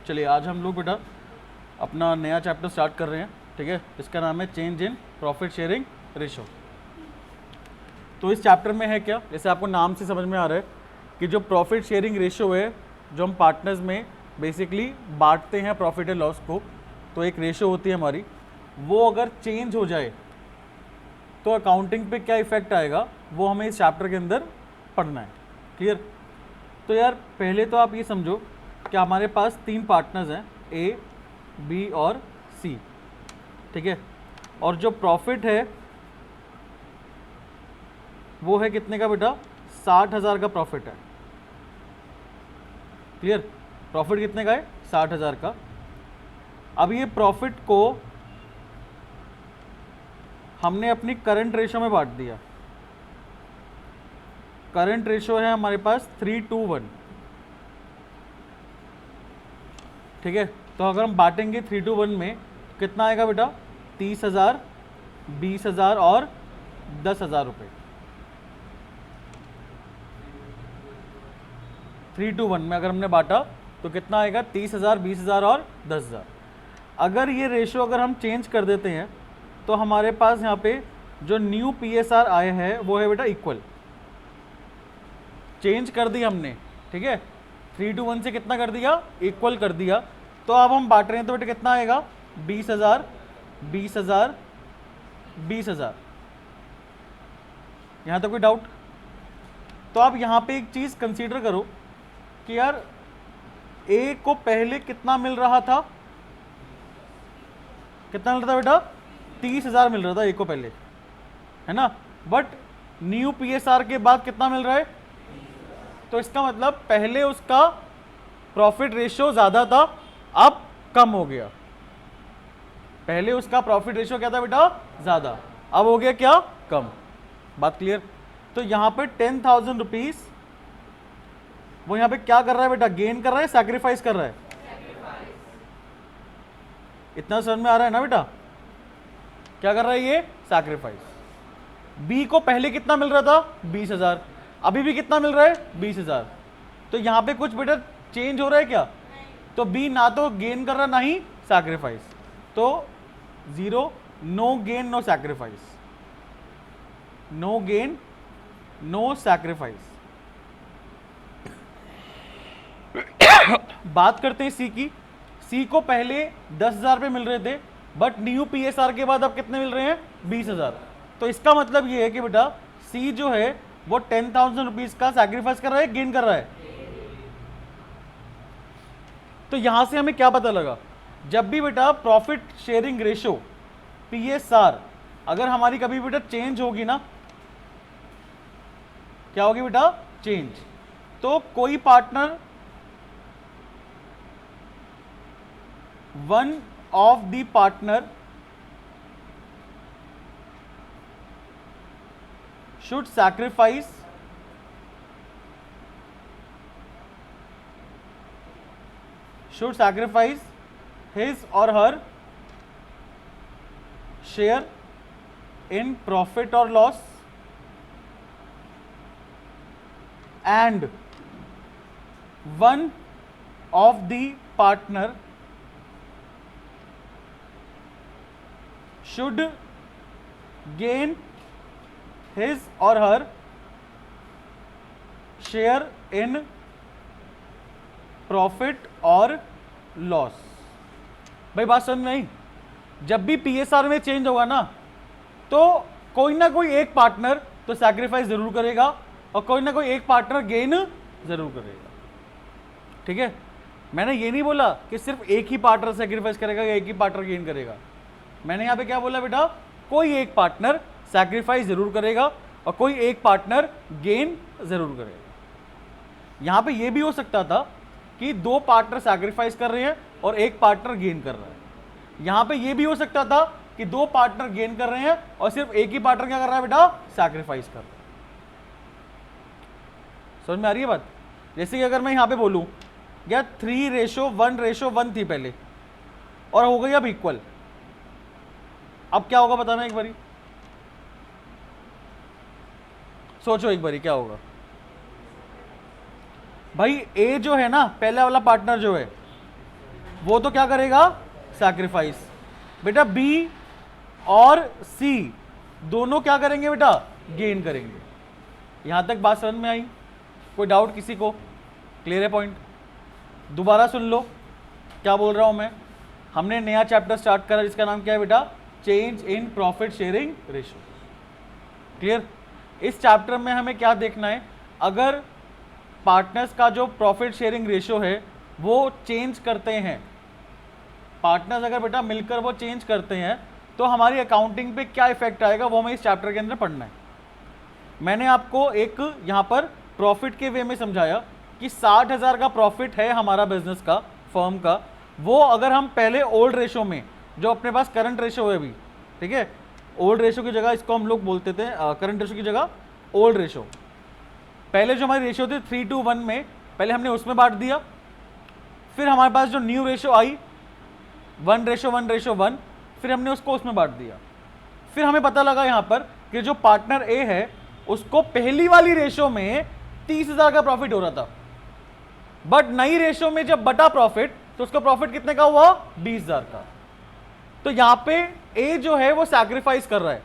चलिए आज हम लोग बेटा अपना नया चैप्टर स्टार्ट कर रहे हैं, ठीक है। इसका नाम है change in profit sharing ratio. तो इस चैप्टर में है क्या, जैसे आपको नाम से समझ में आ रहा है कि जो प्रॉफिट शेयरिंग रेशो है, जो हम पार्टनर्स में बेसिकली बांटते हैं प्रॉफिट एंड लॉस को, तो एक रेशो होती है हमारी, वो अगर चेंज हो जाए तो अकाउंटिंग पे क्या इफेक्ट आएगा वो हमें इस चैप्टर के अंदर पढ़ना है। क्लियर? तो यार पहले तो आप ये समझो कि हमारे पास 3 पार्टनर्स हैं, ए, बी और सी, ठीक है। और जो प्रॉफिट है वो है कितने का बेटा, 60,000 का प्रॉफिट है। क्लियर? प्रॉफिट कितने का है, 60,000 का। अब ये प्रॉफिट को हमने अपनी करंट रेशो में बांट दिया। करंट रेशो है हमारे पास 3:1, ठीक है। तो अगर हम बांटेंगे 3:1 में कितना आएगा बेटा, 30,000, 20,000 और 10,000 रुपये। 3:1 में अगर हमने बांटा तो कितना आएगा, 30,000, 20,000 और 10,000। अगर ये रेशो अगर हम चेंज कर देते हैं तो हमारे पास यहाँ पे जो न्यू PSR आए हैं वो है बेटा इक्वल। चेंज कर दी हमने, ठीक है, 3:1 से कितना कर दिया, इक्वल कर दिया। तो अब हम बांट रहे हैं तो बेटा कितना आएगा, 20,000, 20,000, 20,000। यहाँ तो कोई डाउट? तो आप यहाँ पे एक चीज कंसीडर करो कि यार ए को पहले कितना मिल रहा था, कितना मिल रहा था बेटा, 30,000 मिल रहा था ए को पहले, है ना। बट न्यू PSR के बाद कितना मिल रहा है, तो इसका मतलब पहले उसका प्रॉफिट रेशियो ज्यादा था, अब कम हो गया। पहले उसका प्रॉफिट रेशियो क्या था बेटा, ज्यादा, अब हो गया क्या, कम। बात क्लियर? तो यहां पे 10,000 रुपीज वो यहां पे क्या कर रहा है बेटा, गेन कर रहा है, सैक्रिफाइस कर रहा है? इतना समझ में आ रहा है ना बेटा, क्या कर रहा है ये, सैक्रिफाइस। बी को पहले कितना मिल रहा था, 20,000, अभी भी कितना मिल रहा है, 20,000। तो यहां पे कुछ बेटा चेंज हो रहा है क्या, तो बी ना तो गेन कर रहा ना ही सैक्रिफाइस, तो 0, no gain no sacrifice, no gain no sacrifice. बात करते हैं सी की। सी को पहले 10,000 रुपये मिल रहे थे, बट न्यू PSR के बाद अब कितने मिल रहे हैं, 20,000। तो इसका मतलब ये है कि बेटा सी जो है वो 10,000 रुपीज का सैक्रिफाइस कर रहा है, गेन कर रहा है। तो यहां से हमें क्या पता लगा, जब भी बेटा प्रॉफिट शेयरिंग रेशो PSR अगर हमारी कभी बेटा चेंज होगी ना, क्या होगी बेटा, चेंज, तो कोई partner, one of the partner should sacrifice his or her share in profit or loss, and one of the partner should gain his or her share in profit और लॉस। भाई बात समझ में आई? जब भी PSR में चेंज होगा ना, तो कोई ना कोई एक पार्टनर तो सैक्रिफाइस जरूर करेगा और कोई ना कोई एक पार्टनर गेन जरूर करेगा, ठीक है। मैंने ये नहीं बोला कि सिर्फ एक ही पार्टनर सैक्रिफाइस करेगा या एक ही पार्टनर गेन करेगा। मैंने यहां पे क्या बोला बेटा, कोई एक पार्टनर सैक्रिफाइस जरूर करेगा और कोई एक पार्टनर गेन जरूर करेगा। यहां पे ये भी हो सकता था कि 2 पार्टनर सैक्रिफाइस कर रहे हैं और एक पार्टनर गेन कर रहा है। यहां पे ये भी हो सकता था कि 2 पार्टनर गेन कर रहे हैं और सिर्फ एक ही पार्टनर क्या कर रहा है बेटा, सैक्रिफाइस कर रहा है। समझ में आ रही है बात? जैसे कि अगर मैं यहां पे बोलूं या 3:1 थी पहले और हो गई अब इक्वल, अब क्या होगा बताना एक बारी, सोचो एक बारी क्या होगा। भाई ए जो है ना, पहला वाला पार्टनर जो है, वो तो क्या करेगा, सैक्रिफाइस। बेटा बी और सी दोनों क्या करेंगे बेटा, गेन करेंगे। यहां तक बात समझ में आई? कोई डाउट किसी को? क्लियर है पॉइंट? दोबारा सुन लो क्या बोल रहा हूं मैं। हमने नया चैप्टर स्टार्ट करा जिसका नाम क्या है बेटा, change in profit sharing ratio. Clear? इस चैप्टर में हमें क्या देखना है, अगर पार्टनर्स का जो प्रॉफिट शेयरिंग रेशियो है वो चेंज करते हैं, पार्टनर्स अगर बेटा मिलकर वो चेंज करते हैं तो हमारी अकाउंटिंग पे क्या इफेक्ट आएगा, वो हमें इस चैप्टर के अंदर पढ़ना है। मैंने आपको एक यहाँ पर प्रॉफिट के वे में समझाया कि 60,000 का प्रॉफिट है हमारा बिजनेस का, फर्म का, वो अगर हम पहले ओल्ड रेशो में, जो अपने पास करंट रेशो है अभी, ठीक है, ओल्ड रेशो की जगह इसको हम लोग बोलते थे, करंट रेशो की जगह ओल्ड रेशो, पहले जो हमारी रेशो थी 3:1 में, पहले हमने उसमें बांट दिया। फिर हमारे पास जो न्यू रेशो आई 1:1:1, फिर हमने उसको उसमें बांट दिया। फिर हमें पता लगा यहाँ पर कि जो पार्टनर ए है उसको पहली वाली रेशो में 30,000 का प्रॉफिट हो रहा था, बट नई रेशो में जब बटा प्रॉफिट तो उसका प्रॉफिट कितने का हुआ, 20,000 का। तो यहां पे ए जो है वो सैक्रिफाइस कर रहा है,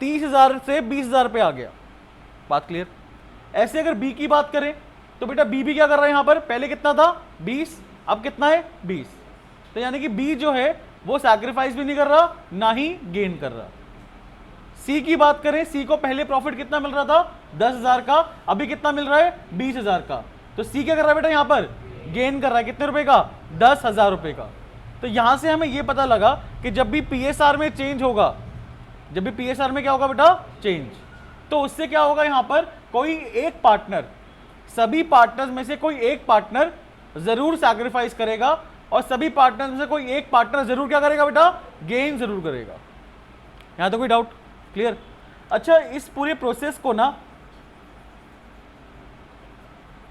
30,000 से 20,000 पे आ गया। बात क्लियर? ऐसे अगर बी की बात करें तो बेटा बी भी क्या कर रहा है, यहां पर पहले कितना था 20, अब कितना है 20। तो यानी कि बी जो है वो सैक्रिफाइस भी नहीं कर रहा ना ही गेन कर रहा। सी की बात करें, सी को पहले प्रॉफिट कितना मिल रहा था 10,000 का, अभी कितना मिल रहा है 20,000 का। तो सी क्या कर रहा है बेटा, यहां पर गेन कर रहा है, कितने रुपए का, 10,000 रुपए का। तो यहां से हमें यह पता लगा कि जब भी पीएसआर में चेंज होगा, जब भी पीएसआर में क्या होगा बेटा, चेंज, तो उससे क्या होगा, यहां पर कोई एक पार्टनर, सभी पार्टनर्स में से कोई एक पार्टनर जरूर सैक्रिफाइस करेगा और सभी पार्टनर्स में से कोई एक पार्टनर जरूर क्या करेगा बेटा, गेन जरूर करेगा। यहां तो कोई डाउट? क्लियर? अच्छा, इस पूरे प्रोसेस को ना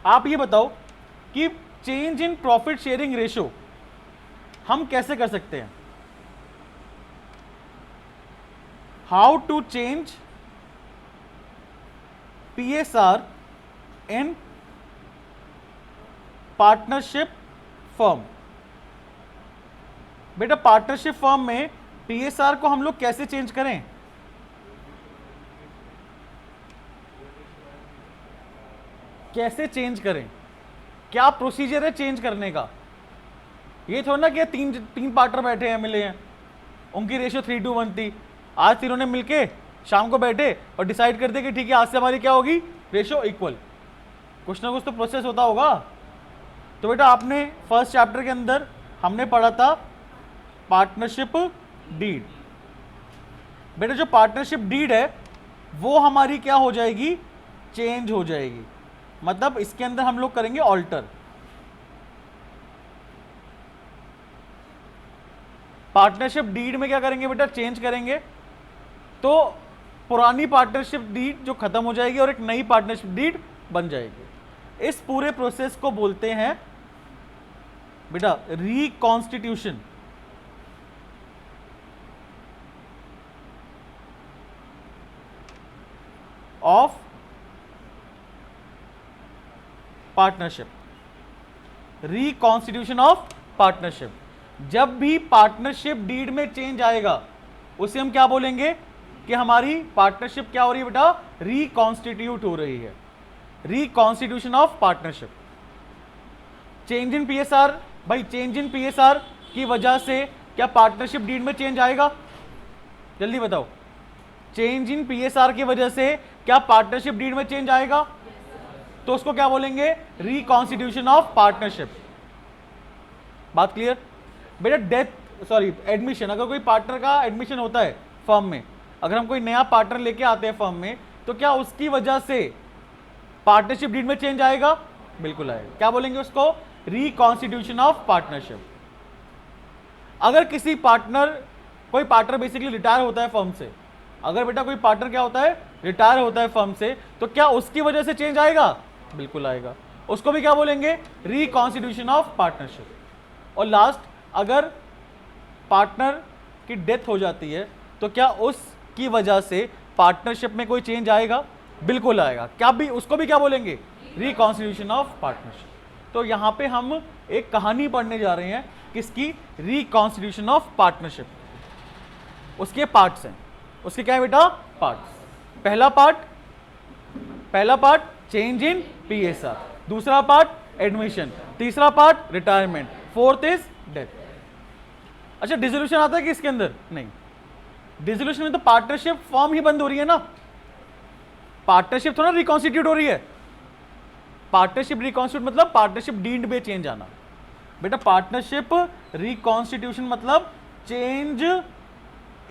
आप ये बताओ कि change in profit sharing ratio हम कैसे कर सकते हैं, how to change PSR in partnership firm. बेटा पार्टनरशिप फर्म में पीएसआर को हम लोग कैसे चेंज करें, कैसे चेंज करें, क्या प्रोसीजर है चेंज करने का। ये थोड़ा ना कि तीन पार्टनर बैठे हैं, मिले हैं, उनकी रेशियो 3:1 थी, आज तीनों ने मिलके शाम को बैठे और डिसाइड कर दिया कि ठीक है आज से हमारी क्या होगी, रेशियो इक्वल। कुछ ना कुछ तो प्रोसेस होता होगा। तो बेटा आपने फर्स्ट चैप्टर के अंदर हमने पढ़ा था पार्टनरशिप डीड। बेटा जो पार्टनरशिप डीड है वो हमारी क्या हो जाएगी, चेंज हो जाएगी, मतलब इसके अंदर हम लोग करेंगे ऑल्टर। पार्टनरशिप डीड में क्या करेंगे बेटा, चेंज करेंगे, तो पुरानी पार्टनरशिप डीड जो खत्म हो जाएगी और एक नई पार्टनरशिप डीड बन जाएगी। इस पूरे प्रोसेस को बोलते हैं बेटा reconstitution. Of partnership, reconstitution of partnership. जब भी पार्टनरशिप डीड में चेंज आएगा उसे हम क्या बोलेंगे कि हमारी पार्टनरशिप क्या हो रही है बेटा, रिकॉन्स्टिट्यूट हो रही है, reconstitution of partnership. Change in PSR, भाई चेंज इन पीएसआर की वजह से क्या पार्टनरशिप डीड में चेंज आएगा, जल्दी बताओ। चेंज इन पीएसआर की वजह से क्या पार्टनरशिप डीड में चेंज आएगा, तो उसको क्या बोलेंगे, रिकॉन्स्टिट्यूशन ऑफ पार्टनरशिप। बात क्लियर? बेटा डेथ सॉरी एडमिशन, अगर कोई पार्टनर का एडमिशन होता है फर्म में, अगर हम कोई नया पार्टनर लेके आते हैं फर्म में, तो क्या उसकी वजह से पार्टनरशिप डीड में चेंज आएगा, बिल्कुल आएगा। क्या बोलेंगे उसको, रिकॉन्स्टिट्यूशन ऑफ पार्टनरशिप। अगर किसी पार्टनर, कोई पार्टनर बेसिकली रिटायर होता है फर्म से, अगर बेटा कोई पार्टनर क्या होता है, रिटायर होता है फर्म से, तो क्या उसकी वजह से चेंज आएगा, बिल्कुल आएगा। उसको भी क्या बोलेंगे, रिकॉन्स्टिट्यूशन ऑफ पार्टनरशिप। और लास्ट, अगर पार्टनर की डेथ हो जाती है तो क्या उसकी वजह से पार्टनरशिप में कोई चेंज आएगा, बिल्कुल आएगा। क्या भी उसको भी क्या बोलेंगे, रिकॉन्स्टिट्यूशन ऑफ पार्टनरशिप। तो यहां पे हम एक कहानी पढ़ने जा रहे हैं किसकी, रिकॉन्स्टिट्यूशन ऑफ पार्टनरशिप। उसके पार्ट्स हैं, उसके क्या है बेटा, पार्ट्स। पहला पार्ट चेंज इन पीएसआर, दूसरा पार्ट एडमिशन, तीसरा part retirement, fourth is death. अच्छा डिसोल्यूशन आता है कि इसके अंदर नहीं, डिसोल्यूशन में तो पार्टनरशिप फॉर्म ही बंद हो रही है ना, पार्टनरशिप थोड़ा रिकॉन्स्टिट्यूट हो रही है। पार्टनरशिप रिकॉन्स्टिट्यूट मतलब पार्टनरशिप डीम्ड में चेंज आना बेटा, पार्टनरशिप रिकॉन्स्टिट्यूशन मतलब change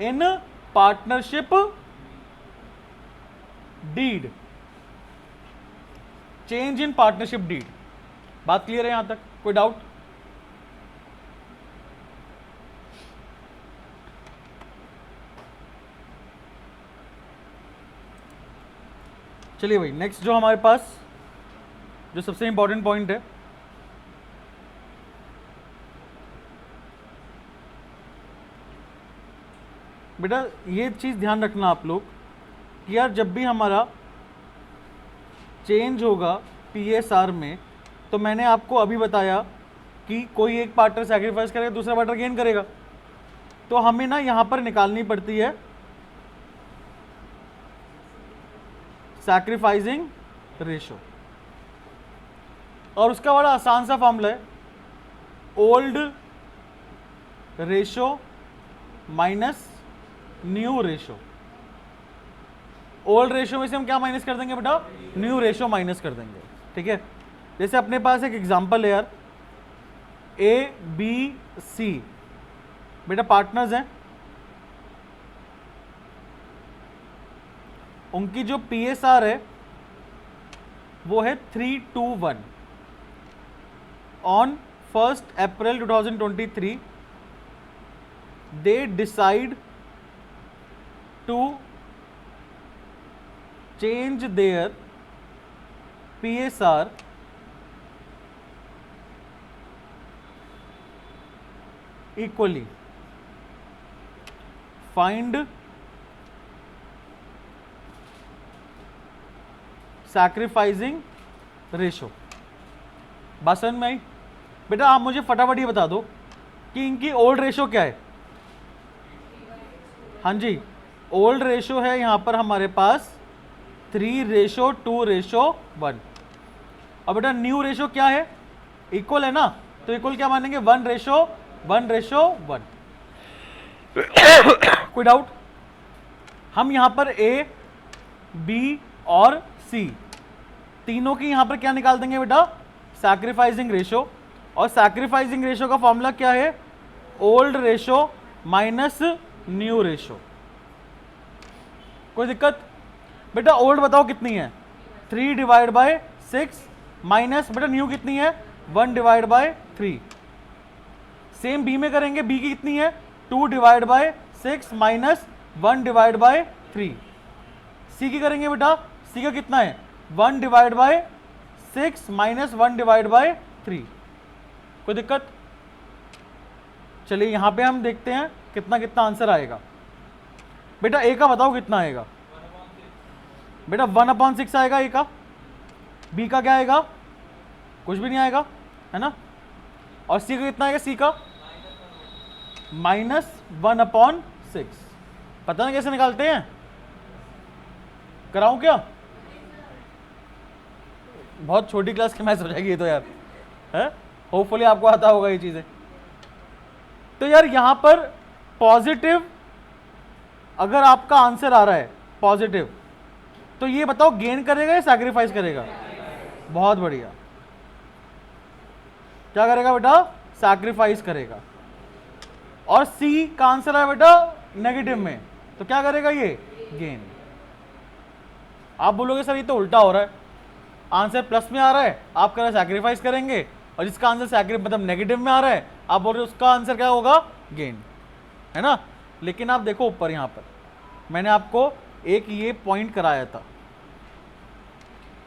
in partnership deed, change in partnership deed. बात क्लियर है यहां तक, कोई डाउट? चलिए भाई नेक्स्ट जो हमारे पास जो सबसे इंपॉर्टेंट पॉइंट है, बेटा ये चीज ध्यान रखना आप लोग कि यार जब भी हमारा चेंज होगा पीएसआर में, तो मैंने आपको अभी बताया कि कोई एक पार्टनर सैक्रिफाइस करेगा, दूसरा पार्टनर गेन करेगा, तो हमें ना यहां पर निकालनी पड़ती है सैक्रिफाइसिंग रेशो, और उसका बड़ा आसान सा फॉर्मूला है old ratio minus new ratio. Old ratio में से हम क्या माइनस कर देंगे बेटा, न्यू रेशो माइनस कर देंगे, ठीक है। जैसे अपने पास एक एग्जांपल है यार, ए बी सी बेटा पार्टनर्स हैं, उनकी जो पीएसआर है वो है 321 on 1st April 2023 they decide to change their PSR equally. Find sacrificing ratio. बात समझ में आई? बेटा आप मुझे फटाफट ये बता दो कि इनकी ओल्ड रेशो क्या है। हाँ जी, ओल्ड रेशो है यहां पर हमारे पास 3:2:1। अब बेटा न्यू रेशो क्या है, इक्वल है ना, तो इक्वल क्या मानेंगे 1:1:1। कोई डाउट? हम यहां पर ए बी और सी तीनों की यहां पर क्या निकाल देंगे बेटा, सैक्रिफाइसिंग रेशो, और सैक्रिफाइसिंग रेशो का फॉर्मूला क्या है, old ratio minus new ratio. कोई दिक्कत? बेटा ओल्ड बताओ कितनी है, 3/6 माइनस बेटा न्यू कितनी है, 1/3। सेम बी में करेंगे, बी की कितनी है 2/6 माइनस 1/3। सी की करेंगे बेटा, सी का कितना है 1/6 माइनस 1/3। कोई दिक्कत? चलिए यहां पे हम देखते हैं कितना कितना आंसर आएगा। बेटा ए का बताओ कितना आएगा, बेटा 1/6 आएगा ए का, बी का क्या आएगा, कुछ भी नहीं आएगा है ना, और सी का कितना आएगा, सी का -1/6। पता ना कैसे निकालते हैं, कराऊं क्या? बहुत छोटी क्लास की मैथ्स हो जाएगी ये तो यार, है होपफुली आपको आता होगा ये चीजें। तो यार यहां पर पॉजिटिव अगर आपका आंसर आ रहा है पॉजिटिव, तो ये बताओ गेन करेगा या सैक्रिफाइस करेगा? बहुत बढ़िया, क्या करेगा बेटा, सैक्रिफाइस करेगा। और सी का आंसर है बेटा नेगेटिव में, तो क्या करेगा ये, गेन। आप बोलोगे सर ये तो उल्टा हो रहा है, आंसर प्लस में आ रहा है, आप कह रहे सैक्रिफाइस करेंगे, और जिसका आंसर मतलब नेगेटिव में आ रहा है आप बोल रहे उसका आंसर क्या होगा, गेन, है ना। लेकिन आप देखो ऊपर यहां पर मैंने आपको एक ये पॉइंट कराया था,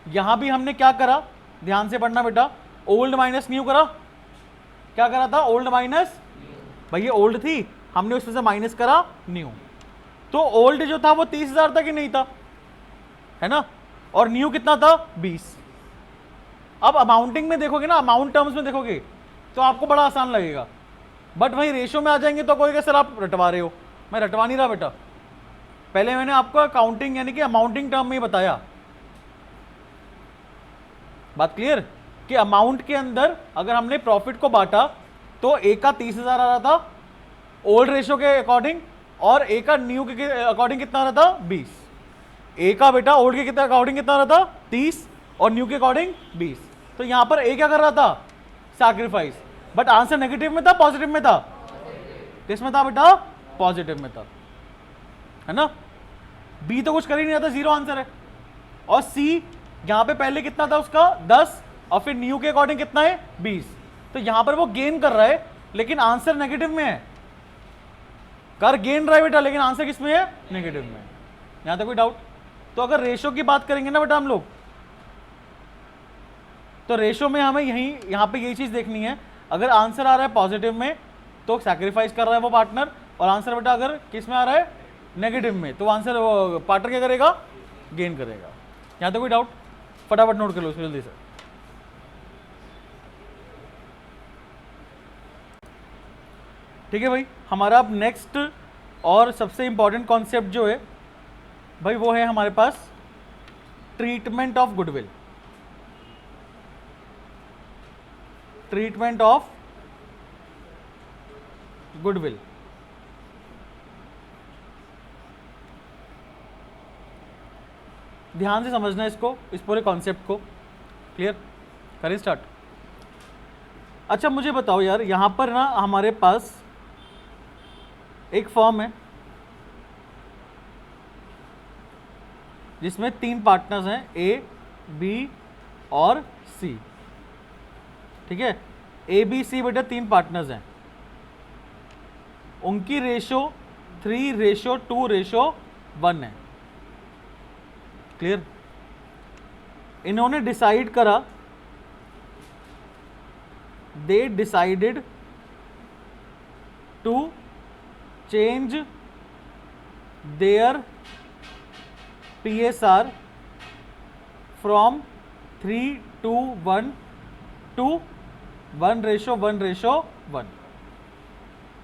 यहां भी हमने क्या करा, ध्यान से पढ़ना बेटा, ओल्ड माइनस न्यू करा। क्या करा था, ओल्ड माइनस, भाई ये ओल्ड थी, हमने उसमें से माइनस करा न्यू, तो ओल्ड जो था वो 30,000 था कि नहीं था, है ना, और न्यू कितना था 20। अब अमाउंटिंग में देखोगे ना, अमाउंट टर्म्स में देखोगे तो आपको बड़ा आसान लगेगा, बट वही रेशियो में आ जाएंगे तो कोई सर आप रटवा रहे हो। मैं रटवा नहीं रहा बेटा, पहले मैंने आपको अकाउंटिंग यानी कि अमाउंटिंग टर्म में ही बताया। बात क्लियर कि अमाउंट के अंदर अगर हमने प्रॉफिट को बांटा तो ए का 30,000 आ रहा था ओल्ड रेशियो के अकॉर्डिंग, और ए का न्यू के अकॉर्डिंग कितना आ रहा था 20। ए का बेटा ओल्ड के कितना अकॉर्डिंग कितना आ रहा था 30 और न्यू के अकॉर्डिंग 20। तो यहां पर ए क्या कर रहा था सैक्रिफाइस, बट आंसर नेगेटिव में था पॉजिटिव में था, किसमें था बेटा पॉजिटिव में था, है ना। बी तो कुछ कर ही नहीं रहा था, जीरो आंसर है। और सी यहां पे पहले कितना था उसका 10 और फिर न्यू के अकॉर्डिंग कितना है 20, तो यहां पर वो गेन कर रहा है लेकिन आंसर नेगेटिव में है। कर गेन रहा है बेटा लेकिन आंसर किस में है नेगेटिव में। यहां तक कोई डाउट? तो अगर रेशो की बात करेंगे ना बेटा हम लोग, तो रेशो में हमें यहां पे यही चीज देखनी है, अगर आंसर आ रहा है पॉजिटिव में तो सैक्रिफाइस कर रहा है वो पार्टनर, और आंसर बेटा अगर किस में आ रहा है नेगेटिव में तो आंसर पार्टनर क्या करेगा गेन करेगा। यहां तक कोई डाउट? फटाफट नोट कर लो उसको जल्दी से। ठीक है भाई, हमारा अब नेक्स्ट और सबसे इंपॉर्टेंट कॉन्सेप्ट जो है भाई वो है हमारे पास treatment of goodwill. Treatment of goodwill. ध्यान से समझना इसको, इस पूरे कॉन्सेप्ट को। क्लियर? करें स्टार्ट। अच्छा मुझे बताओ यार, यहां पर ना हमारे पास एक फर्म है जिसमें 3 पार्टनर्स हैं ए बी और सी। ठीक है, ए बी सी बेटा 3 पार्टनर्स हैं, उनकी रेशो 3:2:1 है। क्लियर? इन्होंने डिसाइड करा, they decided to change their PSR from 3:1 to 1:1:1,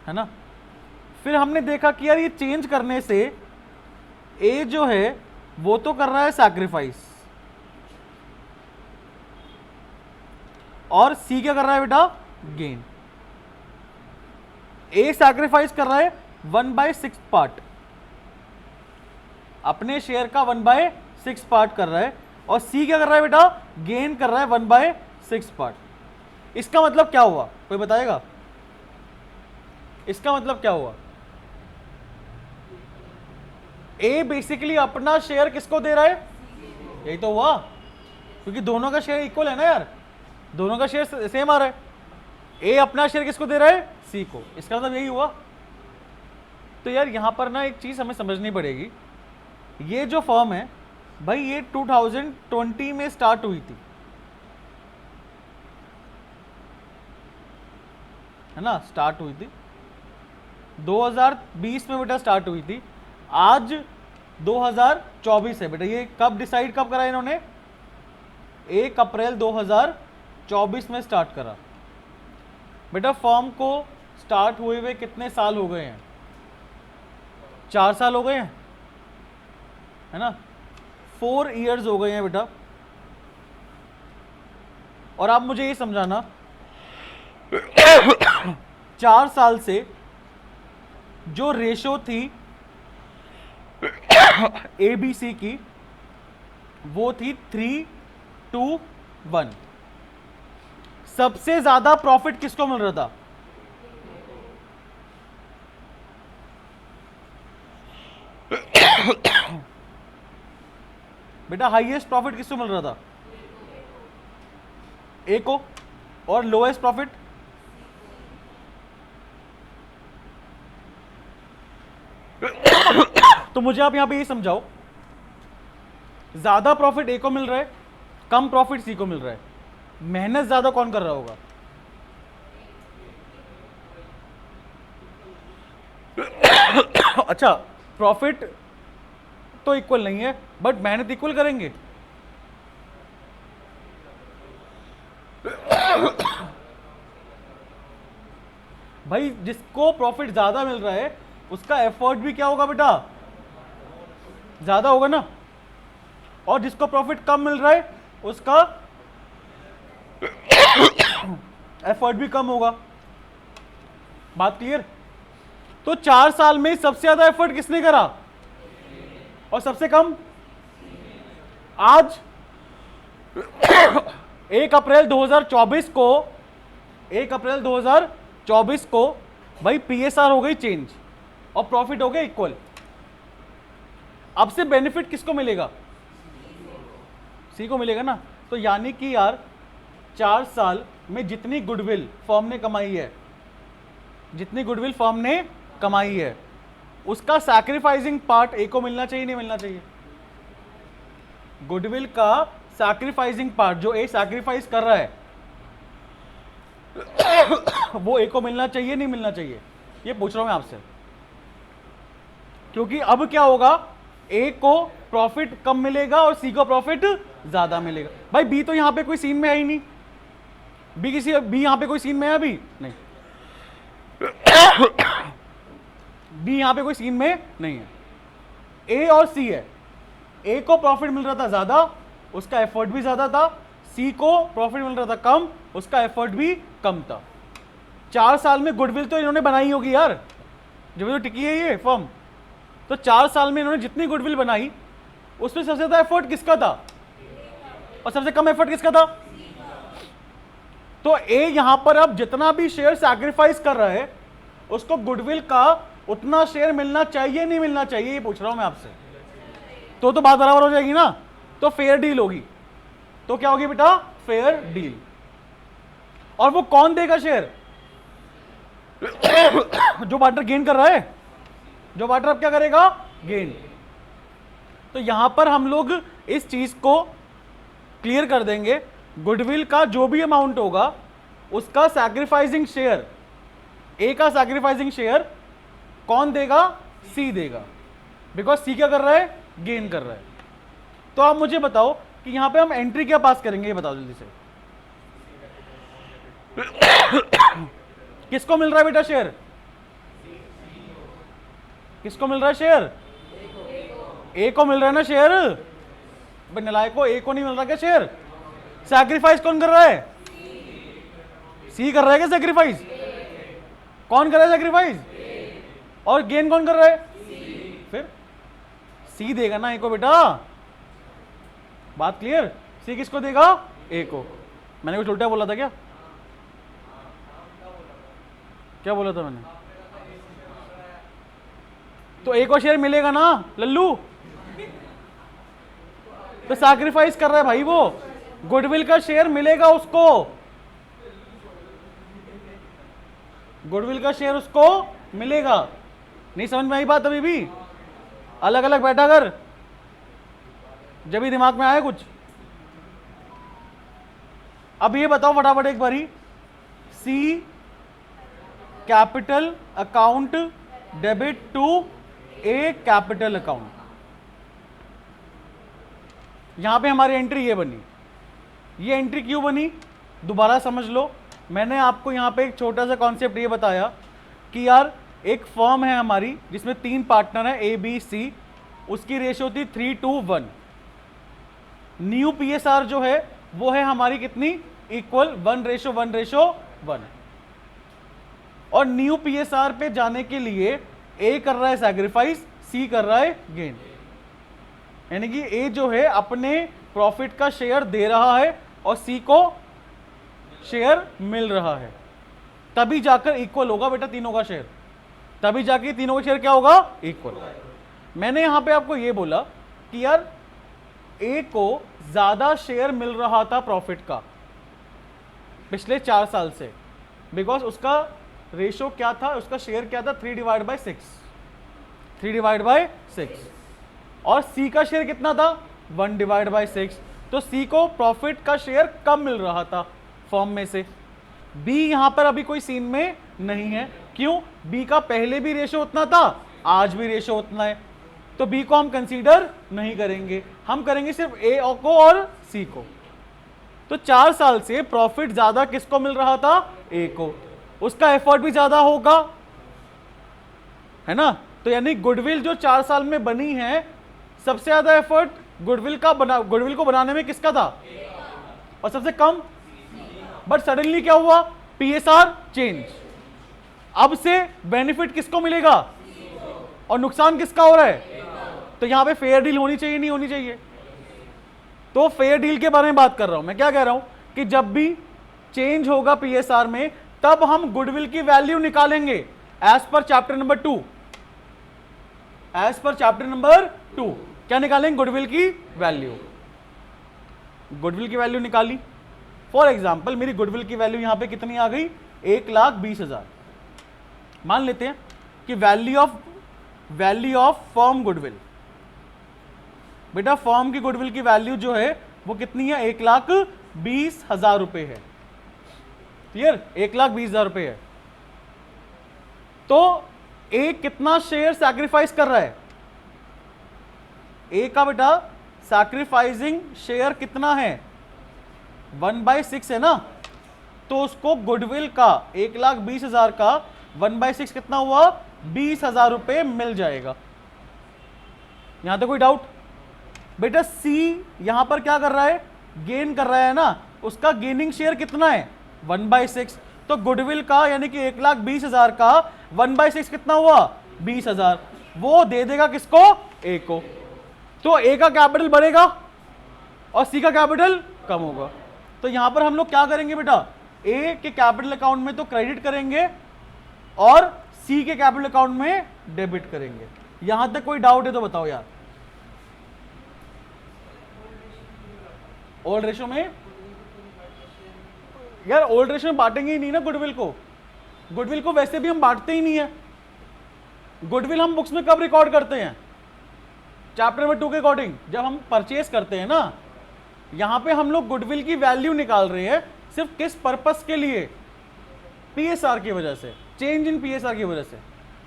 है ना। फिर हमने देखा कि यार ये चेंज करने से ए जो है वो तो कर रहा है सैक्रिफाइस, और सी क्या कर रहा है बेटा गेन। ए सैक्रिफाइस कर रहा है 1/6 पार्ट, अपने शेयर का 1/6 पार्ट कर रहा है, और सी क्या कर रहा है बेटा गेन कर रहा है 1/6 पार्ट। इसका मतलब क्या हुआ कोई बताएगा? इसका मतलब क्या हुआ? ए बेसिकली अपना शेयर किसको दे रहा है? यही तो हुआ, क्योंकि दोनों का शेयर इक्वल है ना यार, दोनों का शेयर सेम आ रहा है। ए अपना शेयर किसको दे रहा है? सी को। इसका मतलब यही हुआ। तो यार यहां पर ना एक चीज हमें समझनी पड़ेगी, ये जो फर्म है भाई ये 2020 में स्टार्ट हुई थी, है ना, स्टार्ट हुई थी 2020 में बेटा स्टार्ट हुई थी, आज 2024 है बेटा। ये कब डिसाइड कब करा इन्होंने? 1 अप्रैल 2024 में स्टार्ट करा बेटा। फर्म को स्टार्ट हुए हुए कितने साल हो गए हैं? 4 साल हो गए हैं, है ना, 4 इयर्स हो गए हैं बेटा। और आप मुझे ये समझाना 4 साल से जो रेशो थी ABC की वो थी 3:1। सबसे ज्यादा प्रॉफिट किसको मिल रहा था? बेटा हाईएस्ट प्रॉफिट किसको मिल रहा था? ए को। और लोएस्ट प्रॉफिट? तो मुझे आप यहां पे ये समझाओ, ज्यादा प्रॉफिट ए को मिल रहा है, कम प्रॉफिट सी को मिल रहा है, मेहनत ज्यादा कौन कर रहा होगा? अच्छा प्रॉफिट तो इक्वल नहीं है बट मेहनत इक्वल करेंगे। भाई जिसको प्रॉफिट ज्यादा मिल रहा है उसका एफर्ट भी क्या होगा बेटा, ज्यादा होगा ना, और जिसको प्रॉफिट कम मिल रहा है उसका एफर्ट भी कम होगा। बात क्लियर? तो 4 साल में सबसे ज्यादा एफर्ट किसने करा और सबसे कम? आज 1 अप्रैल 2024 को, 1 अप्रैल 2024 को भाई पीएसआर हो गई चेंज और प्रॉफिट हो गया इक्वल। अब से बेनिफिट किसको मिलेगा? सी को मिलेगा ना। तो यानी कि यार 4 साल में जितनी गुडविल फर्म ने कमाई है, जितनी गुडविल फर्म ने कमाई है, उसका सैक्रिफाइसिंग पार्ट ए को मिलना चाहिए, नहीं मिलना चाहिए? गुडविल का सैक्रिफाइसिंग पार्ट जो ए सैक्रिफाइस कर रहा है वो ए को मिलना चाहिए, नहीं मिलना चाहिए? ये पूछ रहा हूं मैं आपसे, क्योंकि अब क्या होगा, ए को प्रॉफिट कम मिलेगा और सी को प्रॉफिट ज्यादा मिलेगा। भाई बी तो यहां पे कोई सीन में है ही नहीं, बी यहां पे कोई सीन में है अभी नहीं, बी यहां पे कोई सीन में नहीं है। ए और सी है, ए को प्रॉफिट मिल रहा था ज्यादा, उसका एफर्ट भी ज्यादा था, सी को प्रॉफिट मिल रहा था कम, उसका एफर्ट भी कम था। 4 साल में गुडविल तो इन्होंने बनाई होगी यार, जब तो टिकी है ये फर्म। तो 4 साल में इन्होंने जितनी गुडविल बनाई उसमें सबसे ज्यादा एफर्ट किसका था और सबसे कम एफर्ट किसका था? तो ए यहां पर अब जितना भी शेयर सैक्रिफाइस कर रहा है उसको गुडविल का उतना शेयर मिलना चाहिए, नहीं मिलना चाहिए? ये पूछ रहा हूं मैं आपसे। तो बात बराबर हो जाएगी ना, तो फेयर डील होगी। तो क्या होगी बेटा? Fair deal. और वो कौन देगा शेयर? जो पार्टनर गेन कर रहा है, जो पार्टनर अब क्या करेगा? गेन। तो यहां पर हम लोग इस चीज को क्लियर कर देंगे, गुडविल का जो भी अमाउंट होगा उसका सैक्रिफाइसिंग शेयर, ए का सैक्रिफाइसिंग शेयर कौन देगा? सी देगा, बिकॉज सी क्या कर रहा है? गेन कर रहा है। तो आप मुझे बताओ कि यहां पे हम एंट्री क्या पास करेंगे, ये बताओ जल्दी से। किसको मिल रहा है बेटा शेयर? किसको मिल रहा है शेयर? ए को मिल रहा है ना शेयर। नालायक को, ए को नहीं मिल रहा क्या शेयर? सैक्रिफाइस कौन कर रहा है? सी कर रहा है क्या सैक्रिफाइस? कौन कर रहा है सैक्रिफाइस? और गेन कौन कर रहा है? फिर सी देगा ना ए को बेटा। बात क्लियर? सी किसको देगा? ए को। मैंने कुछ उल्टा बोला था क्या? क्या बोला था मैंने? तो ए को शेयर मिलेगा ना लल्लू, तो सैक्रिफाइस कर रहा है भाई वो, गुडविल का शेयर मिलेगा उसको, गुडविल का शेयर उसको मिलेगा। नहीं समझ में आई बात अभी भी? अलग अलग बैठा कर, जब भी दिमाग में आया कुछ। अब ये बताओ फटाफट एक बारी, C capital account debit to A capital account, यहां पे हमारी एंट्री ये बनी। ये एंट्री क्यों बनी दोबारा समझ लो। मैंने आपको यहां पे एक छोटा सा कॉन्सेप्ट ये बताया कि यार एक फर्म है हमारी जिसमें 3 पार्टनर है ए बी सी, उसकी रेशियो थी 3:1। न्यू पीएसआर जो है वो है हमारी कितनी? इक्वल 1:1:1। और न्यू पीएसआर पे जाने के लिए ए कर रहा है सैक्रिफाइस, सी कर रहा है गेन। यानी कि ए जो है अपने प्रॉफिट का शेयर दे रहा है और सी को शेयर मिल रहा है, तभी जाकर इक्वल होगा बेटा तीनों का शेयर, तभी जाके तीनों का शेयर क्या होगा? इक्वल। मैंने यहां पे आपको ये बोला कि यार ए को ज्यादा शेयर मिल रहा था प्रॉफिट का पिछले 4 साल से, बिकॉज उसका रेशो क्या था, उसका शेयर क्या था? 3/6, 3/6। और सी का शेयर कितना था? 1/6। तो सी को प्रॉफिट का शेयर कम मिल रहा था फर्म में से। बी यहां पर अभी कोई सीन में नहीं है, क्यों? बी का पहले भी रेशो उतना था, आज भी रेशो उतना है, तो बी को हम कंसीडर नहीं करेंगे, हम करेंगे सिर्फ ए को और सी को। तो 4 साल से प्रॉफिट ज्यादा किसको मिल रहा था? ए को, उसका एफर्ट भी ज्यादा होगा, है ना। तो यानी गुडविल जो 4 साल में बनी है, सबसे ज्यादा एफर्ट गुडविल को बनाने में किसका था? और सबसे कम। बट सडनली क्या हुआ? PSR change. अब से बेनिफिट किसको मिलेगा और नुकसान किसका हो रहा है? तो यहां पे फेयर डील होनी चाहिए, नहीं होनी चाहिए? तो फेयर डील के बारे में बात कर रहा हूं मैं। क्या कह रहा हूं कि जब भी चेंज होगा पीएसआर में, तब हम गुडविल की वैल्यू निकालेंगे as per chapter number 2। As per chapter number 2 क्या निकालेंगे? गुडविल की वैल्यू। गुडविल की वैल्यू निकाली। फॉर एग्जाम्पल मेरी गुडविल की वैल्यू यहां पे कितनी आ गई? 1,20,000। मान लेते हैं कि वैल्यू ऑफ फर्म गुडविल, बेटा फर्म की गुडविल की वैल्यू जो है वो कितनी है? 1,20,000 रुपए है। क्लियर? 1,20,000 रुपए है। तो ए कितना शेयर सैक्रिफाइस कर रहा है? ए का बेटा सैक्रिफाइसिंग शेयर कितना है? 1/6 है ना। तो उसको गुडविल का 1,20,000 का 1/6 कितना हुआ? 20,000 रुपए मिल जाएगा। यहां तक कोई डाउट? बेटा सी यहां पर क्या कर रहा है? गेन कर रहा है ना। उसका गेनिंग शेयर कितना है? 1/6। तो गुडविल का यानी कि 1,20,000 का 1/6 कितना हुआ? 20,000। वो दे देगा किसको? ए को। तो ए का कैपिटल बढ़ेगा और सी का कैपिटल कम होगा। तो यहां पर हम लोग क्या करेंगे बेटा? ए के कैपिटल अकाउंट में तो क्रेडिट करेंगे और सी के कैपिटल अकाउंट में डेबिट करेंगे। यहां तक कोई डाउट है तो बताओ यार। ओल्ड रेशो में यार, ओल्ड रेशो में बांटेंगे ही नहीं ना गुडविल को। गुडविल को वैसे भी हम बांटते ही नहीं है। गुडविल हम बुक्स में कब रिकॉर्ड करते हैं? चैप्टर नंबर 2 के अकॉर्डिंग, जब हम परचेस करते हैं ना। यहां पे हम लोग गुडविल की वैल्यू निकाल रहे हैं, सिर्फ किस पर्पस के लिए? पीएसआर की वजह से, चेंज इन पीएसआर की वजह से।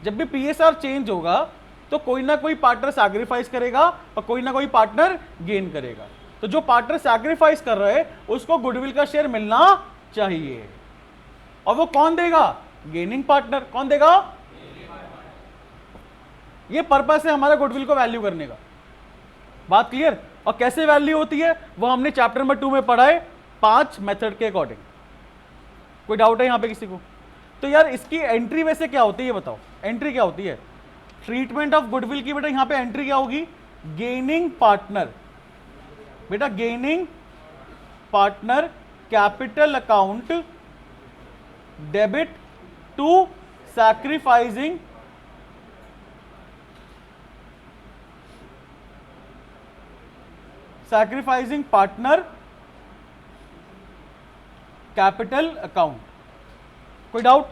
जब भी पीएसआर चेंज होगा तो कोई ना कोई पार्टनर सैक्रिफाइस करेगा और कोई ना कोई पार्टनर गेन करेगा। तो जो पार्टनर सैक्रिफाइस कर रहे हैं उसको गुडविल का शेयर मिलना चाहिए। और वो कौन देगा? Gaining partner. कौन देगा? ये पर्पस है हमारा गुडविल को वैल्यू करने का। बात क्लियर? और कैसे वैल्यू होती है वो हमने चैप्टर नंबर 2 में पढ़ा है, 5 मेथड के अकॉर्डिंग। कोई डाउट है यहां पे किसी को? तो यार इसकी एंट्री वैसे क्या होती है ये बताओ। एंट्री क्या होती है? ट्रीटमेंट ऑफ गुडविल की बेटा यहां पे एंट्री क्या होगी? Gaining partner. बेटा gaining partner capital account debit to sacrificing partner capital account. कोई डाउट?